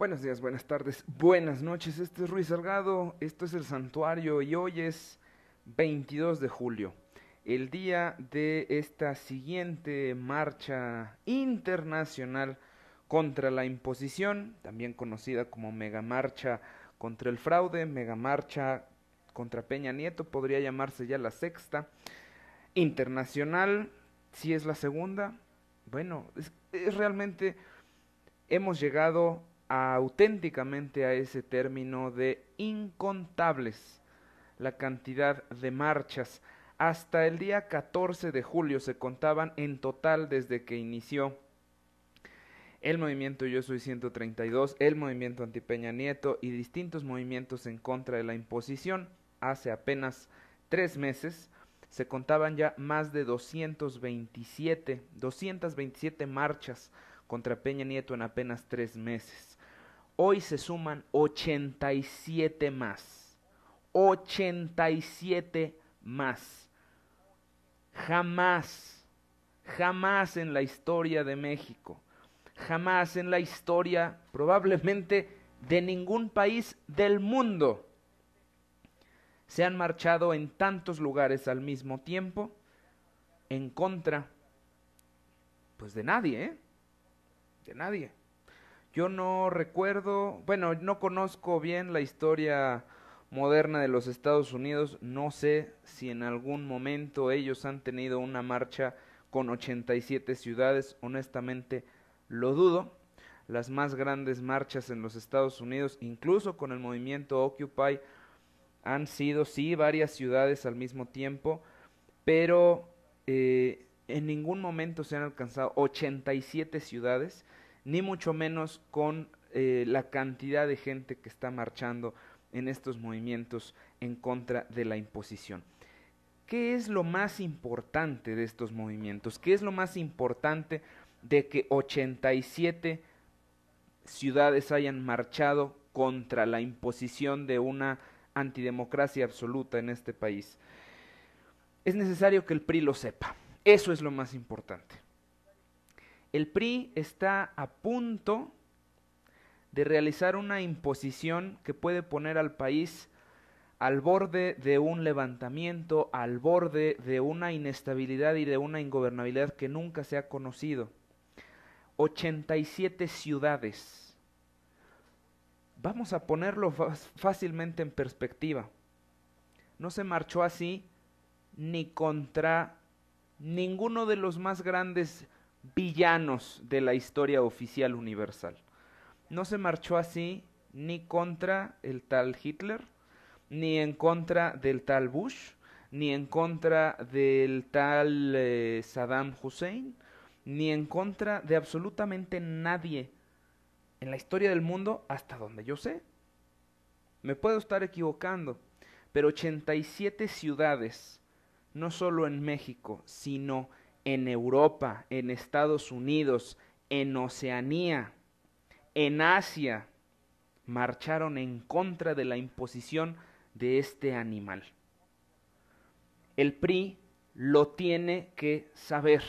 Buenos días, buenas tardes, buenas noches. Este es Ruiz Salgado, esto es El Santuario y hoy es 22 de julio, el día de esta siguiente marcha internacional contra la imposición, también conocida como Megamarcha contra el fraude, Megamarcha contra Peña Nieto, podría llamarse ya la sexta, internacional, si es la segunda. Bueno, es realmente hemos llegado auténticamente a ese término de incontables la cantidad de marchas. Hasta el día 14 de julio se contaban en total desde que inició el movimiento Yo Soy 132, el movimiento anti-Peña Nieto y distintos movimientos en contra de la imposición. Hace apenas 3 meses se contaban ya más de 227 marchas contra Peña Nieto en apenas 3 meses. Hoy se suman 87 más. 87 más. Jamás, jamás en la historia de México, jamás en la historia probablemente de ningún país del mundo se han marchado en tantos lugares al mismo tiempo en contra, pues de nadie, de nadie. Yo no recuerdo, bueno, no conozco bien la historia moderna de los Estados Unidos, no sé si en algún momento ellos han tenido una marcha con 87 ciudades, honestamente lo dudo. Las más grandes marchas en los Estados Unidos, incluso con el movimiento Occupy, han sido sí varias ciudades al mismo tiempo, pero en ningún momento se han alcanzado 87 ciudades, ni mucho menos con la cantidad de gente que está marchando en estos movimientos en contra de la imposición. ¿Qué es lo más importante de estos movimientos? ¿Qué es lo más importante de que 87 ciudades hayan marchado contra la imposición de una antidemocracia absoluta en este país? Es necesario que el PRI lo sepa. Eso es lo más importante. El PRI está a punto de realizar una imposición que puede poner al país al borde de un levantamiento, al borde de una inestabilidad y de una ingobernabilidad que nunca se ha conocido. 87 ciudades. Vamos a ponerlo fácilmente en perspectiva. No se marchó así ni contra ninguno de los más grandes villanos de la historia oficial universal. No se marchó así ni contra el tal Hitler, ni en contra del tal Bush, ni en contra del tal Saddam Hussein, ni en contra de absolutamente nadie en la historia del mundo hasta donde yo sé. Me puedo estar equivocando, pero 87 ciudades, no solo en México, sino en Europa, en Estados Unidos, en Oceanía, en Asia, marcharon en contra de la imposición de este animal. El PRI lo tiene que saber.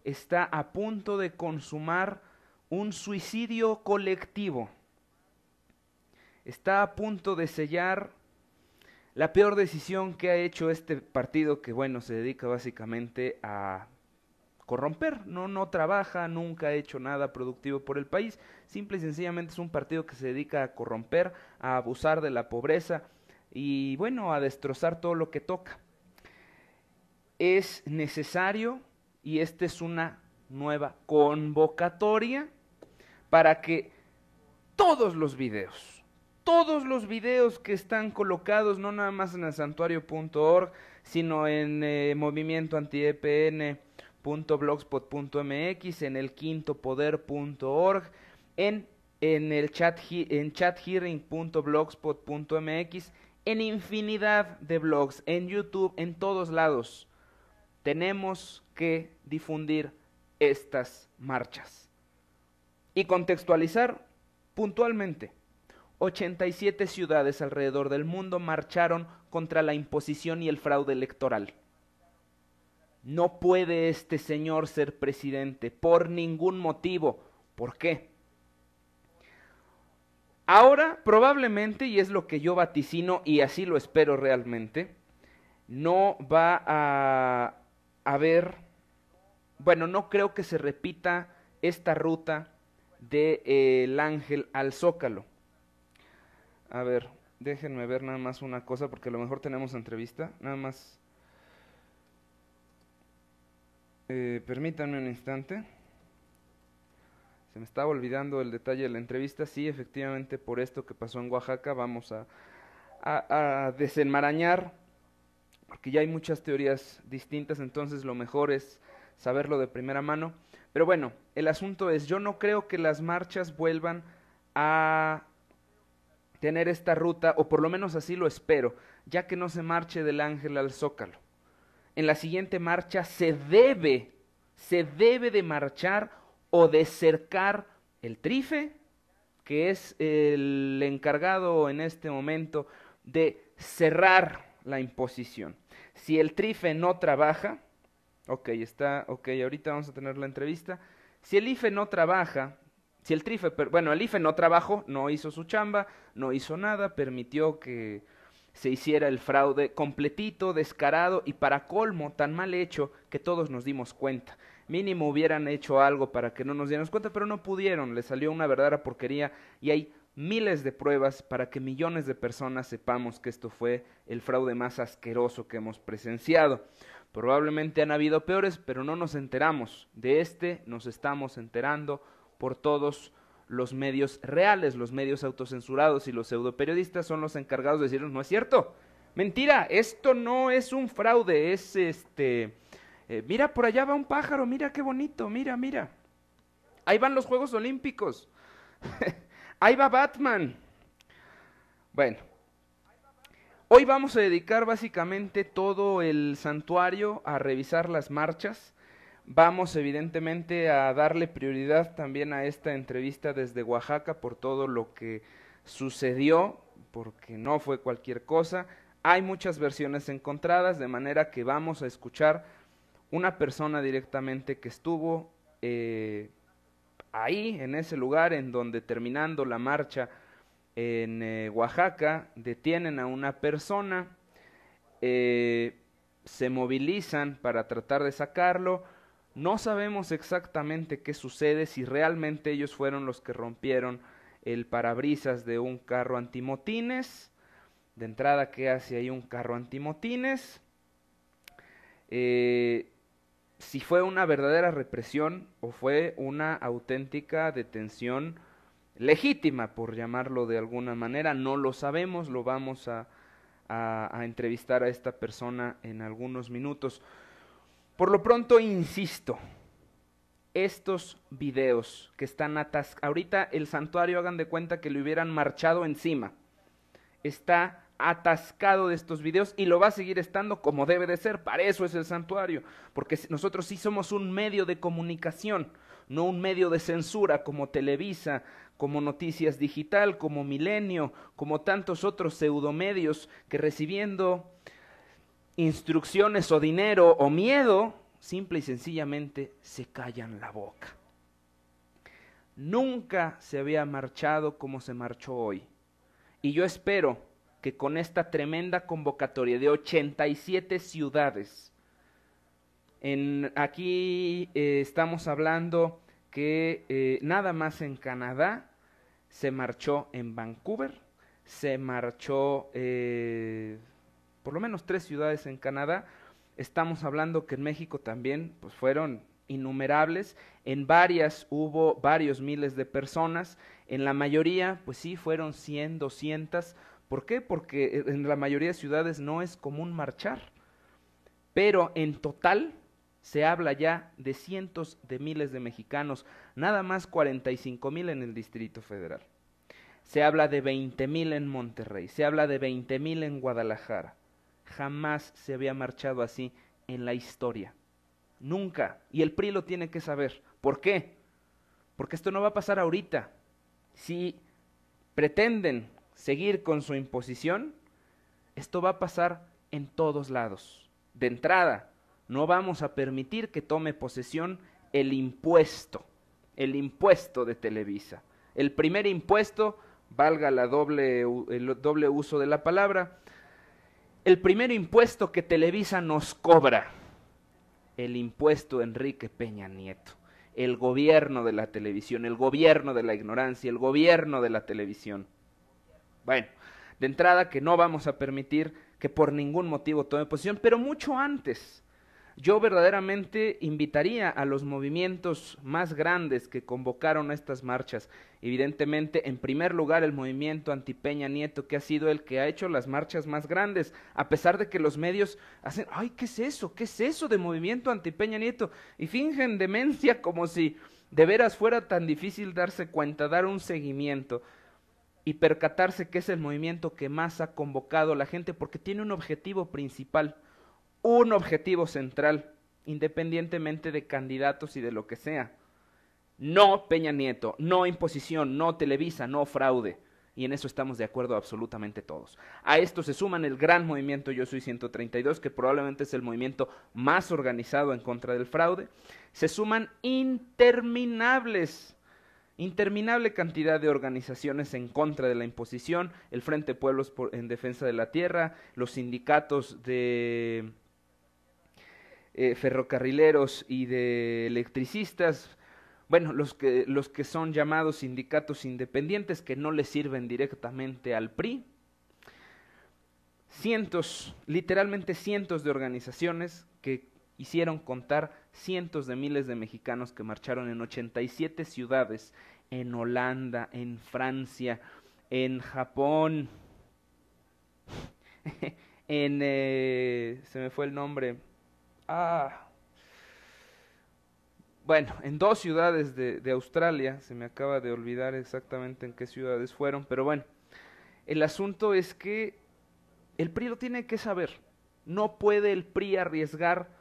Está a punto de consumar un suicidio colectivo. Está a punto de sellar la peor decisión que ha hecho este partido que, bueno, se dedica básicamente a corromper, no trabaja, nunca ha hecho nada productivo por el país, simple y sencillamente es un partido que se dedica a corromper, a abusar de la pobreza y, bueno, a destrozar todo lo que toca. Es necesario, y esta es una nueva convocatoria, para que todos los videos que están colocados, no nada más en el santuario.org, sino en movimientoantiepn.blogspot.mx, en el quintopoder.org, en chathearing.blogspot.mx, en infinidad de blogs, en YouTube, en todos lados. Tenemos que difundir estas marchas y contextualizar puntualmente. 87 ciudades alrededor del mundo marcharon contra la imposición y el fraude electoral. No puede este señor ser presidente por ningún motivo. ¿Por qué? Ahora, probablemente, y es lo que yo vaticino y así lo espero realmente, no va a haber, bueno, no creo que se repita esta ruta de El Ángel al Zócalo. A ver, déjenme ver nada más una cosa porque a lo mejor tenemos entrevista. Nada más, permítanme un instante. Se me estaba olvidando el detalle de la entrevista. Sí, efectivamente, por esto que pasó en Oaxaca vamos a desenmarañar, porque ya hay muchas teorías distintas, entonces lo mejor es saberlo de primera mano. Pero bueno, el asunto es, yo no creo que las marchas vuelvan a tener esta ruta, o por lo menos así lo espero, ya que no se marche del Ángel al Zócalo. En la siguiente marcha se debe de marchar o de cercar el Trife, que es el encargado en este momento de cerrar la imposición. Si el Trife no trabaja, ok, ahorita vamos a tener la entrevista. Si el IFE no trabaja, si el Trife, bueno, el IFE no trabajó, no hizo su chamba, no hizo nada, permitió que se hiciera el fraude completito, descarado y para colmo tan mal hecho que todos nos dimos cuenta. Mínimo hubieran hecho algo para que no nos diéramos cuenta, pero no pudieron, les salió una verdadera porquería y hay miles de pruebas para que millones de personas sepamos que esto fue el fraude más asqueroso que hemos presenciado. Probablemente han habido peores, pero no nos enteramos. De este nos estamos enterando por todos los medios reales, los medios autocensurados y los pseudoperiodistas son los encargados de decirnos, no es cierto, mentira, esto no es un fraude, es mira, por allá va un pájaro, mira qué bonito, mira, mira. Ahí van los Juegos Olímpicos. Ahí va Batman. Bueno, hoy vamos a dedicar básicamente todo el santuario a revisar las marchas. Vamos evidentemente a darle prioridad también a esta entrevista desde Oaxaca por todo lo que sucedió, porque no fue cualquier cosa. Hay muchas versiones encontradas, de manera que vamos a escuchar una persona directamente que estuvo ahí, en ese lugar, en donde terminando la marcha en Oaxaca, detienen a una persona, se movilizan para tratar de sacarlo. No sabemos exactamente qué sucede, si realmente ellos fueron los que rompieron el parabrisas de un carro antimotines. De entrada, ¿qué hace ahí un carro antimotines? Si fue una verdadera represión o fue una auténtica detención legítima, por llamarlo de alguna manera, no lo sabemos, lo vamos a entrevistar a esta persona en algunos minutos. Por lo pronto, insisto, estos videos que están ahorita el santuario, hagan de cuenta que le hubieran marchado encima, está atascado de estos videos y lo va a seguir estando como debe de ser. Para eso es el santuario, porque nosotros sí somos un medio de comunicación, no un medio de censura como Televisa, como Noticias Digital, como Milenio, como tantos otros pseudomedios que recibiendo instrucciones o dinero o miedo, simple y sencillamente se callan la boca. Nunca se había marchado como se marchó hoy. Y yo espero que con esta tremenda convocatoria de 87 ciudades, aquí estamos hablando que nada más en Canadá se marchó en Vancouver, se marchó por lo menos 3 ciudades en Canadá. Estamos hablando que en México también pues fueron innumerables, en varias hubo varios miles de personas, en la mayoría pues sí fueron 100, 200. ¿Por qué? Porque en la mayoría de ciudades no es común marchar, pero en total se habla ya de cientos de miles de mexicanos, nada más 45,000 en el Distrito Federal. Se habla de 20,000 en Monterrey, se habla de 20,000 en Guadalajara. Jamás se había marchado así en la historia. Nunca. Y el PRI lo tiene que saber. ¿Por qué? Porque esto no va a pasar ahorita. Si pretenden seguir con su imposición, esto va a pasar en todos lados. De entrada, no vamos a permitir que tome posesión el impuesto de Televisa. El primer impuesto valga el doble uso de la palabra, el primer impuesto que Televisa nos cobra, el impuesto Enrique Peña Nieto, el gobierno de la televisión, el gobierno de la ignorancia, el gobierno de la televisión. Bueno, de entrada que no vamos a permitir que por ningún motivo tome posición, pero mucho antes. Yo verdaderamente invitaría a los movimientos más grandes que convocaron a estas marchas, evidentemente en primer lugar el movimiento anti-Peña Nieto, que ha sido el que ha hecho las marchas más grandes, a pesar de que los medios hacen, ay, ¿qué es eso? ¿Qué es eso de movimiento anti-Peña Nieto? Y fingen demencia como si de veras fuera tan difícil darse cuenta, dar un seguimiento y percatarse que es el movimiento que más ha convocado a la gente porque tiene un objetivo principal, un objetivo central, independientemente de candidatos y de lo que sea. No Peña Nieto, no imposición, no Televisa, no fraude. Y en eso estamos de acuerdo absolutamente todos. A esto se suman el gran movimiento Yo Soy 132, que probablemente es el movimiento más organizado en contra del fraude. Se suman interminable cantidad de organizaciones en contra de la imposición, el Frente Pueblos en Defensa de la Tierra, los sindicatos de ferrocarrileros y de electricistas, bueno, los que son llamados sindicatos independientes que no le sirven directamente al PRI, literalmente cientos de organizaciones que hicieron contar cientos de miles de mexicanos que marcharon en 87 ciudades, en Holanda, en Francia, en Japón, se me fue el nombre, bueno, en 2 ciudades de Australia, se me acaba de olvidar exactamente en qué ciudades fueron, pero bueno, el asunto es que el PRI lo tiene que saber, no puede el PRI arriesgar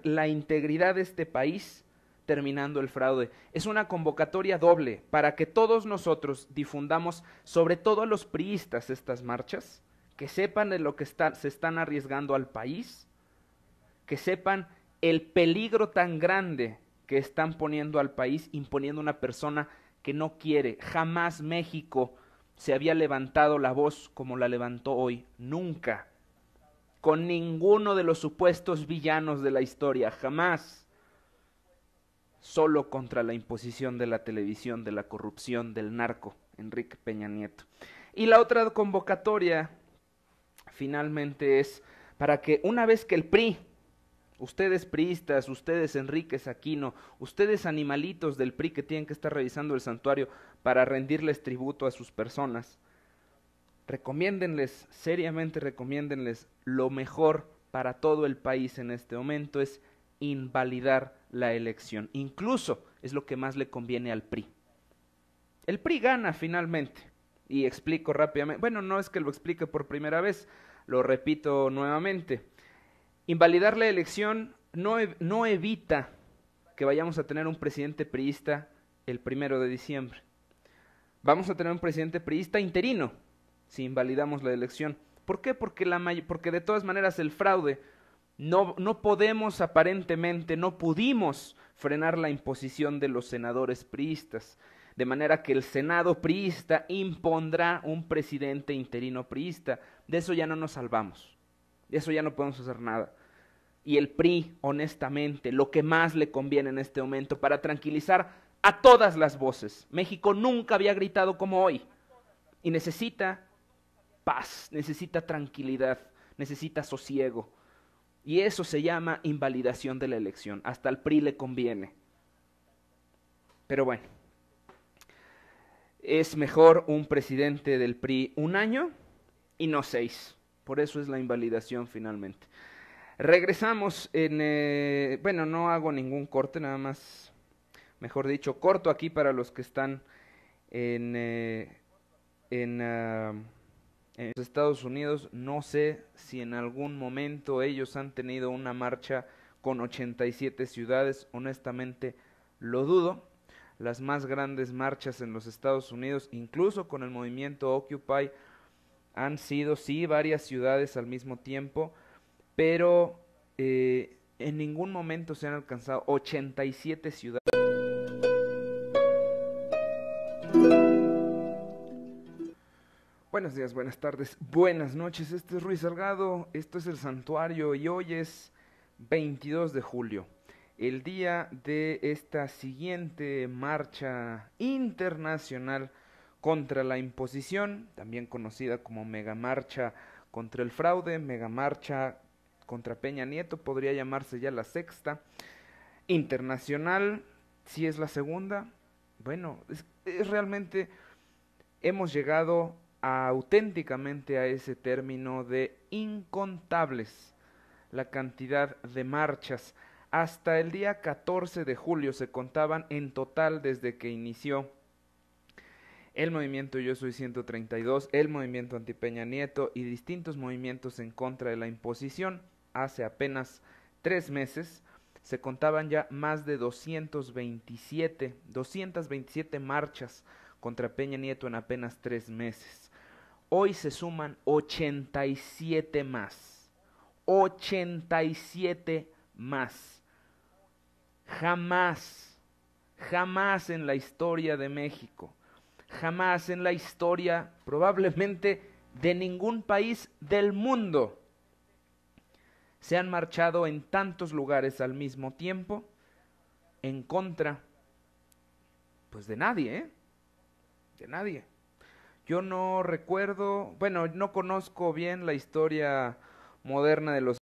la integridad de este país terminando el fraude. Es una convocatoria doble para que todos nosotros difundamos, sobre todo a los priistas, estas marchas, que sepan de lo que se están arriesgando al país, que sepan el peligro tan grande que están poniendo al país, imponiendo una persona que no quiere. Jamás México se había levantado la voz como la levantó hoy, nunca, con ninguno de los supuestos villanos de la historia, jamás, solo contra la imposición de la televisión, de la corrupción, del narco, Enrique Peña Nieto. Y la otra convocatoria, finalmente, es para que una vez que el PRI, ustedes priistas, ustedes Enríquez Aquino, ustedes animalitos del PRI que tienen que estar revisando el santuario para rendirles tributo a sus personas, seriamente recomiéndenles lo mejor para todo el país en este momento es invalidar la elección. Incluso es lo que más le conviene al PRI. El PRI gana finalmente, y explico rápidamente, bueno, no es que lo explique por primera vez, lo repito nuevamente. Invalidar la elección no evita que vayamos a tener un presidente priista el 1 de diciembre. Vamos a tener un presidente priista interino si invalidamos la elección. ¿Por qué? Porque de todas maneras el fraude, no podemos aparentemente, no pudimos frenar la imposición de los senadores priistas. De manera que el Senado priista impondrá un presidente interino priista. De eso ya no nos salvamos. De eso ya no podemos hacer nada. Y el PRI, honestamente, lo que más le conviene en este momento para tranquilizar a todas las voces. México nunca había gritado como hoy. Y necesita paz, necesita tranquilidad, necesita sosiego. Y eso se llama invalidación de la elección. Hasta al PRI le conviene. Pero bueno, es mejor un presidente del PRI 1 año y no 6. Por eso es la invalidación finalmente. Regresamos bueno, no hago ningún corte, nada más, mejor dicho, corto aquí para los que están en los Estados Unidos. No sé si en algún momento ellos han tenido una marcha con 87 ciudades, honestamente lo dudo. Las más grandes marchas en los Estados Unidos, incluso con el movimiento Occupy, han sido, sí, varias ciudades al mismo tiempo, pero en ningún momento se han alcanzado 87 ciudades. Buenos días, buenas tardes, buenas noches. Este es Ruiz Salgado, esto es El Santuario y hoy es 22 de julio, el día de esta siguiente marcha internacional contra la imposición, también conocida como Megamarcha contra el fraude, Megamarcha contra Peña Nieto, podría llamarse ya la sexta. Internacional, si es la segunda, bueno, es realmente hemos llegado auténticamente a ese término de incontables la cantidad de marchas. Hasta el día 14 de julio se contaban en total desde que inició el movimiento Yo Soy 132, el movimiento anti-Peña Nieto y distintos movimientos en contra de la imposición. Hace apenas 3 meses se contaban ya más de 227 marchas contra Peña Nieto en apenas 3 meses. Hoy se suman 87 más. 87 más. Jamás, jamás en la historia de México, jamás en la historia probablemente de ningún país del mundo se han marchado en tantos lugares al mismo tiempo en contra, pues de nadie, ¿eh? De nadie. Yo no recuerdo, bueno, no conozco bien la historia moderna de los